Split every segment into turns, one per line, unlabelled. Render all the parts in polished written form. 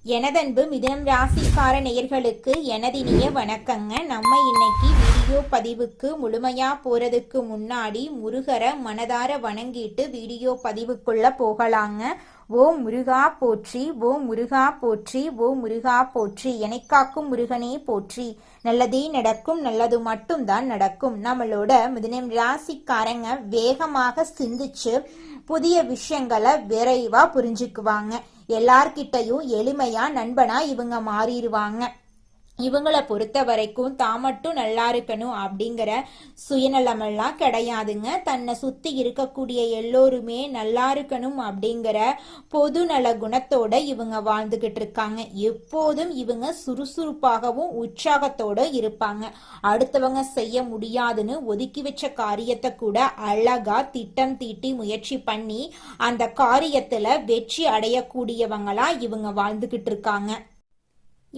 எனதன்பு மிதுனம் ராசிக்கார நேயர்களுக்கு எனதினிய வணக்கங்க. நம்ம இன்னைக்கு வீடியோ பதிவுக்கு முழுமையா போறதுக்கு முன்னாடி முருகரை மனதார வணங்கிட்டு வீடியோ பதிவுக்குள்ள போகலாங்க. ஓ முருகா போற்றி, ஓ முருகா போற்றி, ஓ முருகா போற்றி, எனைக்காக்கும் முருகனே போற்றி. நல்லதே நடக்கும், நல்லது மட்டும்தான் நடக்கும். நம்மளோட மிதுனம் ராசிக்காரங்க வேகமாக சிந்திச்சு புதிய விஷயங்களை விரைவா புரிஞ்சுக்குவாங்க. எல்லார்கிட்டையும் எளிமையா நண்பனா இவங்க மாறிடுவாங்க. இவங்களை பொறுத்த வரைக்கும் தான் மட்டும் நல்லா இருக்கணும் அப்படிங்கிற சுயநலமெல்லாம் கிடையாதுங்க. தன்னை சுத்தி இருக்கக்கூடிய எல்லோருமே நல்லா இருக்கணும் அப்படிங்கிற பொது நல குணத்தோட இவங்க வாழ்ந்துகிட்டு இருக்காங்க. எப்போதும் இவங்க சுறுசுறுப்பாகவும் உற்சாகத்தோட இருப்பாங்க. அடுத்தவங்க செய்ய முடியாதுன்னு ஒதுக்கி வச்ச காரியத்தை கூட அழகா திட்டம் தீட்டி முயற்சி பண்ணி அந்த காரியத்துல வெற்றி அடையக்கூடியவங்களா இவங்க வாழ்ந்துகிட்டு இருக்காங்க.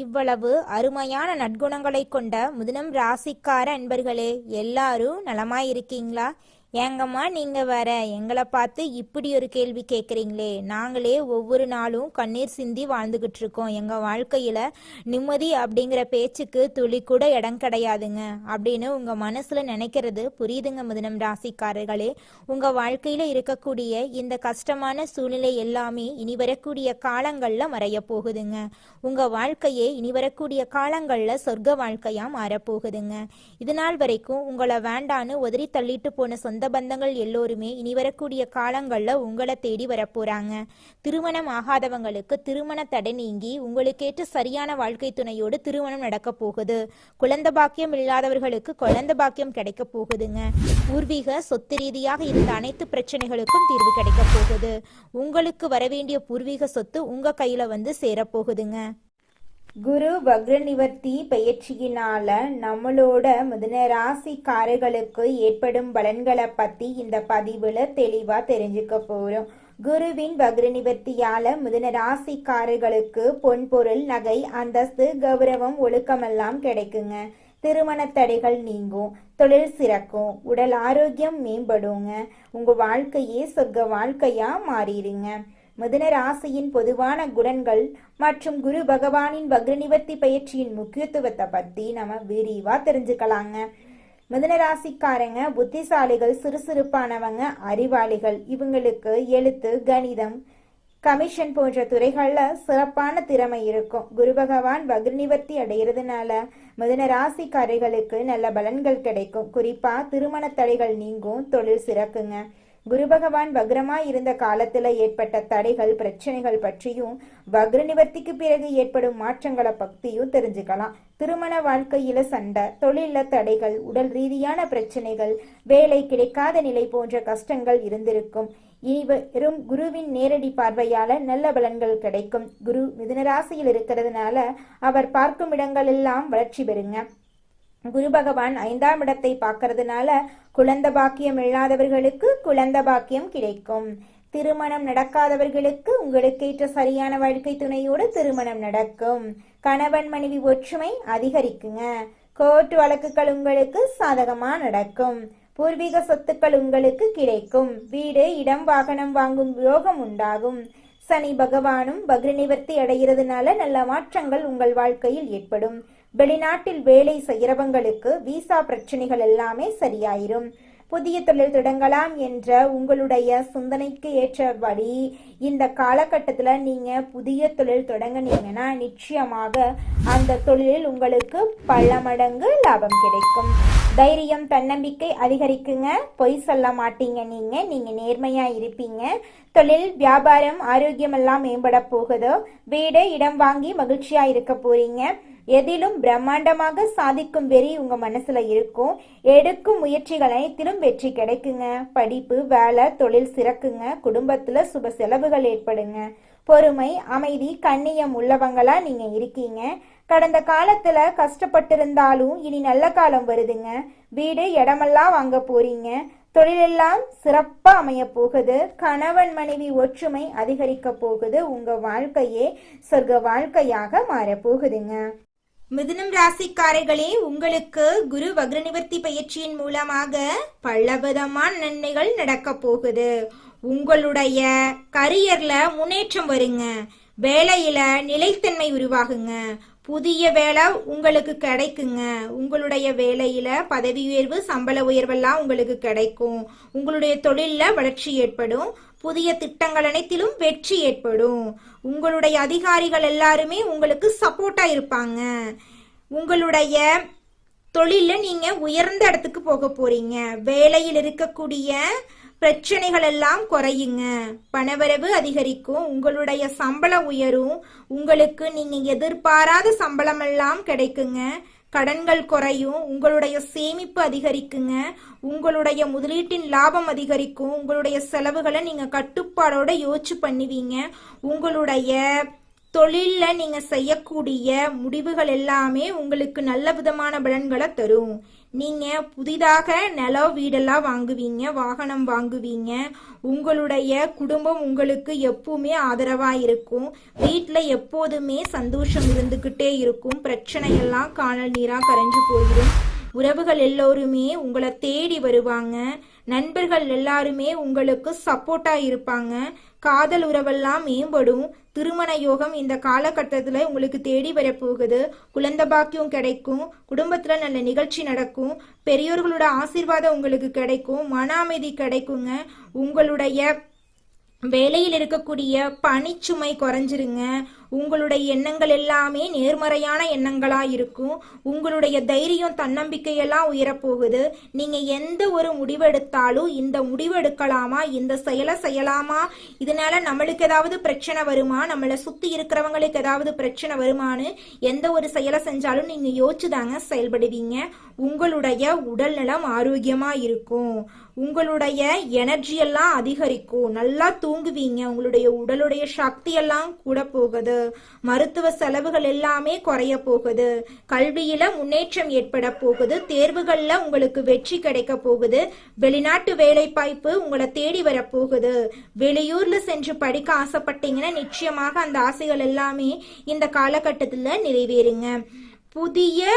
இவ்வளவு அருமையான நற்குணங்களை கொண்ட மிதுனம் ராசிக்கார அன்பர்களே, எல்லாரும் நலமாயிருக்கீங்களா? ஏங்கம்மா நீங்க வேற எங்களை பார்த்து இப்படி ஒரு கேள்வி கேட்குறீங்களே? நாங்களே ஒவ்வொரு நாளும் கண்ணீர் சிந்தி வாழ்ந்துகிட்டு இருக்கோம். எங்க வாழ்க்கையில நிம்மதி அப்படிங்கிற பேச்சுக்கு துளி கூட இடம் கிடையாதுங்க அப்படின்னு உங்க மனசுல நினைக்கிறது புரியுதுங்க மிதுனம் ராசிக்காரர்களே. உங்க வாழ்க்கையில இருக்கக்கூடிய இந்த கஷ்டமான சூழ்நிலை எல்லாமே இனி வரக்கூடிய காலங்கள்ல மறைய போகுதுங்க. உங்க வாழ்க்கையே இனி வரக்கூடிய காலங்கள்ல சொர்க்க வாழ்க்கையா மாறப்போகுதுங்க. இது நாள் வரைக்கும் உங்களை வேண்டான்னு உதறி தள்ளிட்டு போன சொந்த பந்தங்கள் எல்லோருமே இனி வரக்கூடிய காலங்கள்ல உங்களை தேடி வரப்போறாங்க. திருமணம் ஆகாதவங்களுக்கு திருமண தடை நீங்கி உங்களுக்கேற்ற சரியான வாழ்க்கை துணையோடு திருமணம் நடக்க போகுது. குழந்தை பாக்கியம் இல்லாதவர்களுக்கு குழந்தை பாக்கியம் கிடைக்க போகுதுங்க. பூர்வீக சொத்து ரீதியாக இருந்த அனைத்து பிரச்சனைகளுக்கும் தீர்வு கிடைக்க போகுது. உங்களுக்கு வரவேண்டிய பூர்வீக சொத்து உங்க கையில வந்து சேரப்போகுதுங்க. குரு வக்ர நிவர்த்தி பயிற்சியினால நம்மளோட மிதுன ராசிக்காரர்களுக்கு ஏற்படும் பலன்களை பத்தி இந்த பதிவுல தெளிவா தெரிஞ்சுக்க போறோம். குருவின் வக்ர நிவர்த்தியால மிதுன ராசிக்காரர்களுக்கு பொன் பொருள் நகை அந்தஸ்து கௌரவம் ஒழுக்கமெல்லாம் கிடைக்குங்க. திருமண தடைகள் நீங்கும், தொழில் சிறக்கும், உடல் ஆரோக்கியம் மேம்படுங்க. உங்க வாழ்க்கையே சொர்க்க வாழ்க்கையா மாறிடுங்க. மிதுன ராசியின் பொதுவான குணங்கள் மற்றும் குரு பகவானின் வக்ர நிவர்த்தி பயிற்சியின் முக்கியத்துவத்தை பத்தி நம்ம விரிவா தெரிஞ்சுக்கலாங்க. மிதுன ராசிக்காரங்க புத்திசாலிகள், சுறுசுறுப்பானவங்க, அறிவாளிகள். இவங்களுக்கு எழுத்து, கணிதம், கமிஷன் போன்ற துறைகள்ல சிறப்பான திறமை இருக்கும். குரு பகவான் வக்ர நிவர்த்தி அடைகிறதுனால மிதுன ராசிக்காரர்களுக்கு நல்ல பலன்கள் கிடைக்கும். குறிப்பா திருமண தடைகள் நீங்கும், தொழில் சிறக்குங்க. குரு பகவான் வக்ரமா இருந்த காலத்துல ஏற்பட்ட தடைகள் பிரச்சனைகள் பற்றியும் வக்ர நிவர்த்திக்கு பிறகு ஏற்படும் மாற்றங்களை பத்தியும் தெரிஞ்சுக்கலாம். திருமண வாழ்க்கையில சண்டை, தொழில தடைகள், உடல் ரீதியான பிரச்சனைகள், வேலை கிடைக்காத நிலை போன்ற கஷ்டங்கள் இருந்திருக்கும். இனி வரும் குருவின் நேரடி பார்வையால நல்ல பலன்கள் கிடைக்கும். குரு மிதுனராசியில் இருக்கிறதுனால அவர் பார்க்கும் இடங்கள் எல்லாம் வளர்ச்சி பெறுங்க. குரு பகவான் 5ஆம் இடத்தை பார்க்கறதுனால குழந்தை பாக்கியம் இல்லாதவர்களுக்கு குழந்தை பாக்கியம் கிடைக்கும். திருமணம் நடக்காதவர்களுக்கு உங்களுக்கேற்ற சரியான வாழ்க்கை துணையோடு திருமணம் நடக்கும். கணவன் மனைவி ஒற்றுமை அதிகரிக்குங்க. கோர்ட் வழக்குகள் உங்களுக்கு சாதகமா நடக்கும். பூர்வீக சொத்துக்கள் உங்களுக்கு கிடைக்கும். வீடு, இடம், வாகனம் வாங்கும் யோகம் உண்டாகும். சனி பகவானும் வக்ர நிவர்த்தி அடைகிறதுனால நல்ல மாற்றங்கள் உங்கள் வாழ்க்கையில் ஏற்படும். வெளிநாட்டில் வேலை செய்யறவங்களுக்கு விசா பிரச்சனைகள் எல்லாமே சரியாயிரும். புதிய தொழில் தொடங்கலாம் என்ற உங்களுடைய சிந்தனைக்கு ஏற்றபடி இந்த காலகட்டத்துல நீங்க புதிய தொழில் தொடங்கினீங்கன்னா நிச்சயமாக அந்த தொழிலில் உங்களுக்கு பல மடங்கு லாபம் கிடைக்கும். தைரியம், தன்னம்பிக்கை அதிகரிக்குங்க. பொய் சொல்ல மாட்டீங்க. நீங்க நேர்மையா இருப்பீங்க. தொழில், வியாபாரம், ஆரோக்கியம் எல்லாம் மேம்பட போகுதோ. வீடு, இடம் வாங்கி மகிழ்ச்சியா இருக்க போறீங்க. எதிலும் பிரம்மாண்டமாக சாதிக்கும் வெறி உங்க மனசுல இருக்கும். எடுக்கும் முயற்சிகள் அனைத்திலும் வெற்றி கிடைக்குங்க. படிப்பு, வேலை, தொழில் சிறக்குங்க. குடும்பத்துல சுப செலவுகள் ஏற்படுங்க. பொறுமை, அமைதி, கண்ணியம் உள்ளவங்களா நீங்க இருக்கீங்க. கடந்த காலத்துல கஷ்டப்பட்டிருந்தாலும் இனி நல்ல காலம் வருதுங்க. வீடு, இடமெல்லாம் வாங்க போறீங்க. தொழிலெல்லாம் சிறப்பா அமைய போகுது. கணவன் மனைவி ஒற்றுமை அதிகரிக்க போகுது. உங்க வாழ்க்கையே சொர்க்க வாழ்க்கையாக மாற போகுதுங்க. மிதுனம் ராசிக்காரர்களே, உங்களுக்கு குரு வக்ர நிவர்த்தி பயிற்சியின் மூலமாக பலவிதமான நன்மைகள் நடக்க போகுது. உங்களுடைய கரியர்ல முன்னேற்றம் வருங்க. வேலையில நிலைத்தன்மை உருவாகுங்க. புதிய வேலை உங்களுக்கு கிடைக்குங்க. உங்களுடைய வேலையில பதவி உயர்வு, சம்பள உயர்வெல்லாம் உங்களுக்கு கிடைக்கும். உங்களுடைய தொழில்ல வளர்ச்சி ஏற்படும். புதிய திட்டங்கள் அனைத்திலும் வெற்றி ஏற்படும். உங்களுடைய அதிகாரிகள் எல்லாருமே உங்களுக்கு சப்போர்ட்டா இருப்பாங்க. உங்களுடைய தொழில நீங்க உயர்ந்த இடத்துக்கு போக போறீங்க. வேலையில் இருக்கக்கூடிய பிரச்சனைகள் எல்லாம் குறையுங்க. பணவரவு அதிகரிக்கும். உங்களுடைய சம்பளம் உயரும். உங்களுக்கு நீங்க எதிர்பாராத சம்பளம் எல்லாம் கிடைக்குங்க. கடன்கள் குறையும். உங்களுடைய சேமிப்பு அதிகரிக்குங்க. உங்களுடைய முதலீட்டின் லாபம் அதிகரிக்கும். உங்களுடைய செலவுகளை நீங்க கட்டுப்பாடோட யோசிச்சு பண்ணுவீங்க. உங்களுடைய தொழில்ல நீங்க செய்யக்கூடிய முடிவுகள் எல்லாமே உங்களுக்கு நல்ல விதமான பலன்களை தரும். நீங்க புதிதாக நிலம் வீடெல்லாம் வாங்குவீங்க, வாகனம் வாங்குவீங்க. உங்களுடைய குடும்பம் உங்களுக்கு எப்பவுமே ஆதரவா இருக்கும். வீட்டுல எப்போதுமே சந்தோஷம் இருந்துகிட்டே இருக்கும். பிரச்சனையெல்லாம் காணல் நீரா கரைஞ்சு போயிடும். உறவுகள் எல்லோருமே உங்களை தேடி வருவாங்க. நண்பர்கள் எல்லாருமே உங்களுக்கு சப்போர்ட்டா இருப்பாங்க. காதல் உறவெல்லாம் மேம்படும். திருமண யோகம் இந்த காலகட்டத்துல உங்களுக்கு தேடி வரப்போகுது. குழந்தை பாக்கியம் கிடைக்கும். குடும்பத்துல நல்ல நிகழ்ச்சி நடக்கும். பெரியோர்களோட ஆசீர்வாதம் உங்களுக்கு கிடைக்கும். மன அமைதி கிடைக்குங்க. உங்களுடைய வேலையில் இருக்கக்கூடிய பணிச்சுமை குறைஞ்சிருங்க. உங்களுடைய எண்ணங்கள் எல்லாமே நேர்மறையான எண்ணங்களா இருக்கும். உங்களுடைய தைரியம், தன்னம்பிக்கையெல்லாம் உயரப்போகுது. நீங்க எந்த ஒரு முடிவெடுத்தாலும் இந்த முடிவெடுக்கலாமா, இந்த செயலை செய்யலாமா, இதனால நம்மளுக்கு ஏதாவது பிரச்சனை வருமா, நம்மளை சுத்தி இருக்கிறவங்களுக்கு ஏதாவது பிரச்சனை வருமானு எந்த ஒரு செயலை செஞ்சாலும் நீங்க யோசிச்சுதாங்க செயல்படுவீங்க. உங்களுடைய உடல் நலம் ஆரோக்கியமா இருக்கும். உங்களுடைய எனர்ஜி எல்லாம் அதிகரிக்கும். நல்லா தூங்குவீங்க. உங்களுடைய உடலுடைய சக்தி எல்லாம் கூட போகுது. மருத்துவ செலவுகள் எல்லாமே குறைய போகுது. கல்வியில முன்னேற்றம் ஏற்பட போகுது. தேர்வுகள்ல உங்களுக்கு வெற்றி கிடைக்க போகுது. வெளிநாட்டு வேலை வாய்ப்பு உங்களை தேடி வரப்போகுது. வெளியூர்ல சென்று படிக்க ஆசைப்பட்டீங்கன்னா நிச்சயமாக அந்த ஆசைகள் எல்லாமே இந்த காலகட்டத்துல நிறைவேறுங்க. புதிய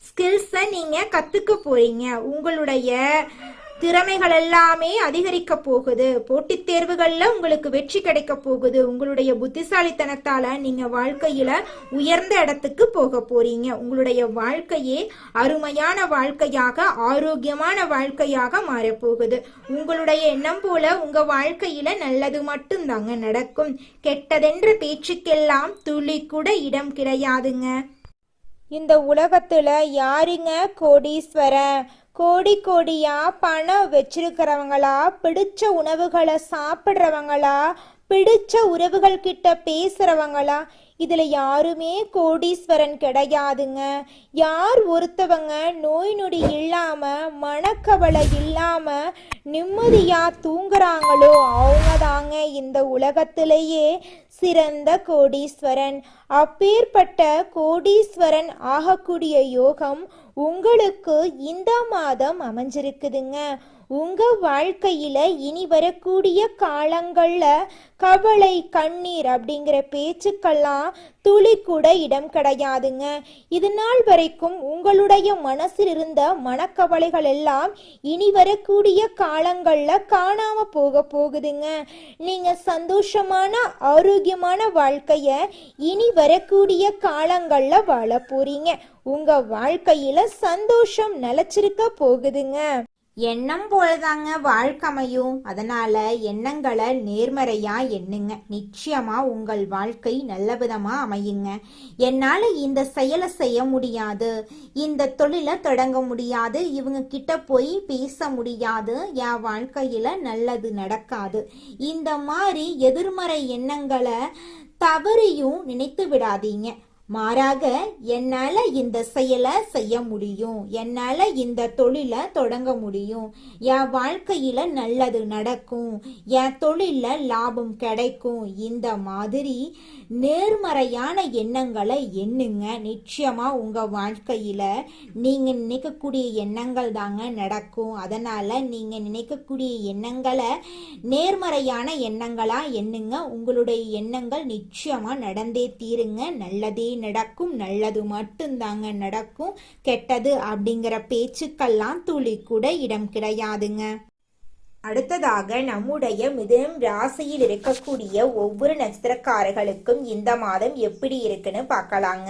ஸ்கில்ஸை நீங்க கத்துக்க போறீங்க. உங்களுடைய திறமைகள் எல்லாமே அதிகரிக்க போகுது. போட்டித் தேர்வுகள்ல உங்களுக்கு வெற்றி கிடைக்க போகுது. உங்களுடைய புத்திசாலித்தனத்தால நீங்க வாழ்க்கையில உயர்ந்த இடத்துக்கு போக போறீங்க. உங்களுடைய வாழ்க்கையே அருமையான வாழ்க்கையாக, ஆரோக்கியமான வாழ்க்கையாக மாறப்போகுது. உங்களுடைய எண்ணம் போல உங்க வாழ்க்கையில நல்லது மட்டும்தாங்க நடக்கும். கெட்டதென்ற பேச்சுக்கெல்லாம் துளி கூட இடம் கிடையாதுங்க. இந்த உலகத்துல யாருங்க கோடீஸ்வரன்? கோடி கோடியா பணம் வச்சிருக்கிறவங்களா, பிடிச்ச உணவுகளை சாப்பிட்றவங்களா, பிடிச்ச உறவுகள் கிட்ட பேசுறவங்களா, இதுல யாருமே கோடீஸ்வரன் கிடையாதுங்க. யார் ஒருத்தவங்க நோய் நொடி இல்லாம, மனக்கவலை இல்லாம நிம்மதியா தூங்குறாங்களோ அவங்க தாங்க இந்த உலகத்திலேயே சிறந்த கோடீஸ்வரன். அப்பேற்பட்ட கோடீஸ்வரன் ஆகக்கூடிய யோகம் உங்களுக்கு இந்த மாதம் அமைஞ்சிருக்குதுங்க. உங்க வாழ்க்கையில இனி வரக்கூடிய காலங்கள்ல கவலை, கண்ணீர் அப்படிங்கிற பேச்சுக்கெல்லாம் துளி கூட இடம் கிடையாதுங்க. இது நாள் வரைக்கும் உங்களுடைய மனசில் இருந்த மனக்கவலைகள் எல்லாம் இனி வரக்கூடிய காலங்கள்ல காணாம போக போகுதுங்க. நீங்க சந்தோஷமான, ஆரோக்கியமான வாழ்க்கைய இனி வரக்கூடிய காலங்கள்ல வாழ போறீங்க. உங்க வாழ்க்கையில சந்தோஷம் நிலைச்சிருக்க போகுதுங்க. எண்ணம் போலதாங்க வாழ்க்கை அமையும். அதனால எண்ணங்களை நேர்மறையா எண்ணுங்க. நிச்சயமா உங்கள் வாழ்க்கை நல்ல விதமா அமையுங்க. என்னால இந்த செயலை செய்ய முடியாது, இந்த தொழிலை தொடங்க முடியாது, இவங்க கிட்ட போய் பேச முடியாது, என் வாழ்க்கையில நல்லது நடக்காது, இந்த மாதிரி எதிர்மறை எண்ணங்களை தவறியும் நினைத்து விடாதீங்க. மாறாக என்னால இந்த செயலை செய்ய முடியும், என்னால இந்த தொழிலை தொடங்க முடியும், என் வாழ்க்கையில நல்லது நடக்கும், என் தொழில லாபம் கிடைக்கும், இந்த மாதிரி நேர்மறையான எண்ணங்களை எண்ணுங்க. நிச்சயமா உங்க வாழ்க்கையில நீங்க நினைக்கக்கூடிய எண்ணங்கள் தாங்க நடக்கும். அதனால நீங்க நினைக்கக்கூடிய எண்ணங்களை நேர்மறையான எண்ணங்களா எண்ணுங்க. உங்களுடைய எண்ணங்கள் நிச்சயமா நடந்தே தீருங்க. நல்லதே நடக்கும். நல்லது மட்டும்தாங்க நடக்கும். கெட்டது அப்படிங்கிற பேச்சுக்கெல்லாம் துளி கூட இடம் கிடையாதுங்க. அடுத்ததாக நம்முடைய மிதுனம் ராசியில் இருக்கக்கூடிய ஒவ்வொரு நட்சத்திரக்காரர்களுக்கும் இந்த மாதம் எப்படி இருக்குன்னு பார்க்கலாங்க.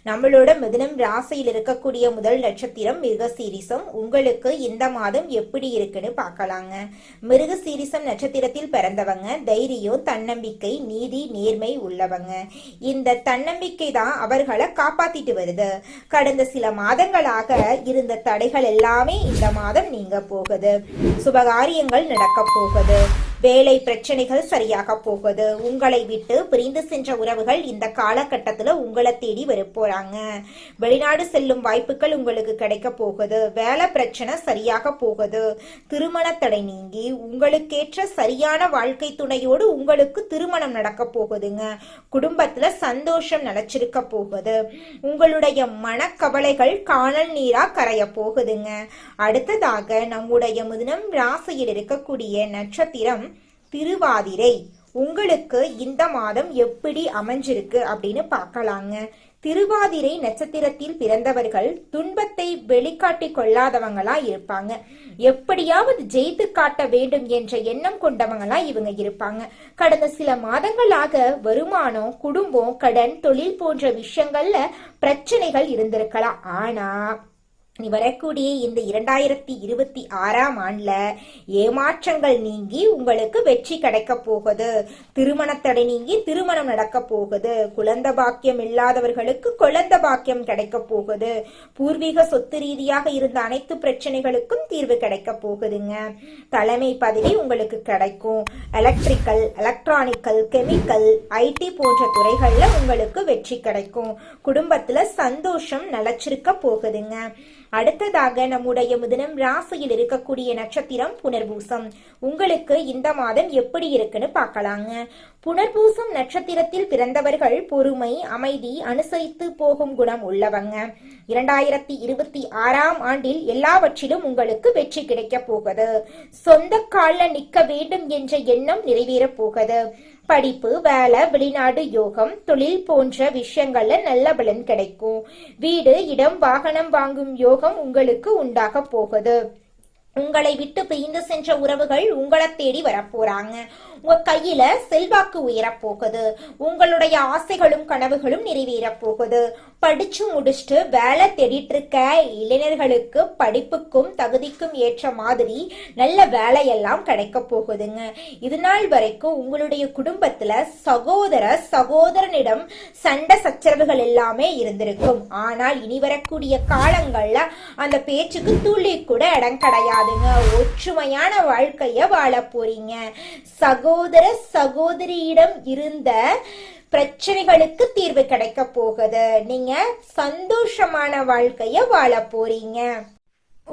நம்மளோட மிதுனம் ராசியில் இருக்கக்கூடிய முதல் நட்சத்திரம் மிருகசீரிசம். உங்களுக்கு இந்த மாதம் எப்படி இருக்குன்னு பார்க்கலாங்க. மிருகசீரிசம் நட்சத்திரத்தில் பிறந்தவங்க தைரியம், தன்னம்பிக்கை, நீதி, நேர்மை உள்ளவங்க. இந்த தன்னம்பிக்கை தான் அவர்களை காப்பாத்திட்டு வருது. கடந்த சில மாதங்களாக இருந்த தடைகள் எல்லாமே இந்த மாதம் நீங்க போகுது. சுபகாரியங்கள் நடக்க போகுது. வேலை பிரச்சனைகள் சரியாக போகுது. உங்களை விட்டு பிரிந்து சென்ற உறவுகள் இந்த காலகட்டத்தில் உங்களை தேடி வர போறாங்க. வெளிநாடு செல்லும் வாய்ப்புகள் உங்களுக்கு கிடைக்க போகுது. வேலை பிரச்சனை சரியாக போகுது. திருமண தடை நீங்கி உங்களுக்கேற்ற சரியான வாழ்க்கை துணையோடு உங்களுக்கு திருமணம் நடக்க போகுதுங்க. குடும்பத்துல சந்தோஷம் நிலைச்சிருக்க போகுது. உங்களுடைய மனக்கவலைகள் காணல் நீரா கரைய போகுதுங்க. அடுத்ததாக நம்முடைய மிதுனம் ராசியில் இருக்கக்கூடிய நட்சத்திரம் திருவாதிரை. உங்களுக்கு இந்த மாதம் எப்படி அமைஞ்சிருக்கு அப்படின்னு பார்க்கலாங்க. திருவாதிரை நட்சத்திரத்தில் பிறந்தவர்கள் துன்பத்தை வெளிக்காட்டி கொள்ளாதவங்களா இருப்பாங்க. எப்படியாவது ஜெயித்து காட்ட வேண்டும் என்ற எண்ணம் கொண்டவங்களா இவங்க இருப்பாங்க. கடந்த சில மாதங்களாக வருமானம், குடும்பம், கடன், தொழில் போன்ற விஷயங்கள்ல பிரச்சனைகள் இருந்திருக்கலாம். ஆனா வரக்கூடிய இந்த 2026ஆம் ஆண்டுல ஏமாற்றங்கள் நீங்கி உங்களுக்கு வெற்றி கிடைக்க போகுது. திருமணத்தடை நீங்கி திருமணம் நடக்க போகுது. குழந்தை பாக்கியம் இல்லாதவர்களுக்கு குழந்தை பாக்கியம் கிடைக்க போகுது. பூர்வீக சொத்து ரீதியாக இருந்த அனைத்து பிரச்சனைகளுக்கும் தீர்வு கிடைக்க போகுதுங்க. தலைமை பதவி உங்களுக்கு கிடைக்கும். எலக்ட்ரிக்கல், எலக்ட்ரானிக்கல், கெமிக்கல், ஐடி போன்ற துறைகள்ல உங்களுக்கு வெற்றி கிடைக்கும். குடும்பத்துல சந்தோஷம் நிலைச்சிருக்க போகுதுங்க. அடுத்ததாக நம்முடைய மிதுனம் ராசியில் இருக்கக்கூடிய நட்சத்திரம் புனர்பூசம். உங்களுக்கு இந்த மாதம் எப்படி இருக்குன்னு பார்க்கலாங்க. புனர்பூசம் நட்சத்திரத்தில் பிறந்தவர்கள் பொறுமை, அமைதி, அனுசரித்து போகும் குணம் உள்ளவங்க. 2026ஆம் ஆண்டில் எல்லாவற்றிலும் உங்களுக்கு வெற்றி கிடைக்க போகுது. சொந்த காலில் நிற்க வேண்டும் என்ற எண்ணம் நிறைவேற போகுது. படிப்பு, வேலை, வெளிநாடு யோகம், தொழில் போன்ற விஷயங்கள்ல நல்ல பலன் கிடைக்கும். வீடு, இடம், வாகனம் வாங்கும் யோகம் உங்களுக்கு உண்டாக போகுது. உங்களை விட்டு பிரிந்து சென்ற உறவுகள் உங்களை தேடி வரப்போறாங்க. உங்க கையில செல்வாக்கு உயரப் போகுது. உங்களுடைய ஆசைகளும் கனவுகளும் நிறைவேற போகுது. படிச்சு முடிச்சுட்டு வேலை தேடிட்டு இருக்க இளைஞர்களுக்கு படிப்புக்கும் தகுதிக்கும் ஏற்ற மாதிரி நல்ல வேலையெல்லாம் கிடைக்க போகுதுங்க. இது நாள் வரைக்கும் உங்களுடைய குடும்பத்துல சகோதரனிடம் சண்டை சச்சரவுகள் எல்லாமே இருந்திருக்கும். ஆனால் இனி வரக்கூடிய காலங்கள்ல அந்த பேச்சுக்கு துளி கூட இடம் கிடையாதுங்க. ஒற்றுமையான வாழ்க்கைய வாழ போறீங்க. சகோதரியிடம் இருந்த பிரச்சனைகளுக்கு தீர்வு கிடைக்க போகுது. நீங்க சந்தோஷமான வாழ்க்கைய வாழ போறீங்க.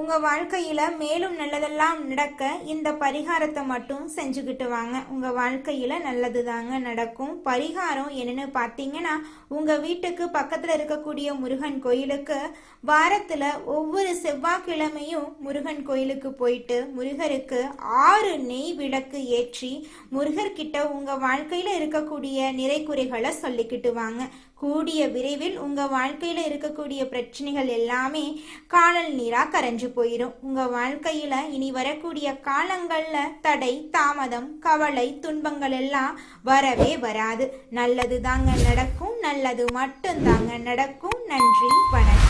உங்க வாழ்க்கையில மேலும் நல்லதெல்லாம் நடக்க இந்த பரிகாரத்தை மட்டும் செஞ்சுக்கிட்டு வாங்க. உங்க வாழ்க்கையில நல்லது தாங்க நடக்கும். பரிகாரம் என்னன்னு பார்த்தீங்கன்னா, உங்க வீட்டுக்கு பக்கத்துல இருக்கக்கூடிய முருகன் கோயிலுக்கு வாரத்துல ஒவ்வொரு செவ்வாய்க்கிழமையும் முருகன் கோயிலுக்கு போயிட்டு முருகருக்கு 6 நெய் விளக்கு ஏற்றி முருகர்கிட்ட உங்க வாழ்க்கையில இருக்கக்கூடிய நிறை குறைகளை சொல்லிக்கிட்டு வாங்க. கூடிய விரைவில் உங்க வாழ்க்கையில இருக்கக்கூடிய பிரச்சனைகள் எல்லாமே காணல் நீரா கரைஞ்சு போயிடும். உங்க வாழ்க்கையில இனி வரக்கூடிய காலங்கள்ல தடை, தாமதம், கவலை, துன்பங்கள் எல்லாம் வரவே வராது. நல்லது தாங்க நடக்கும். நல்லது மட்டும் தாங்க நடக்கும். நன்றி, வணக்கம்.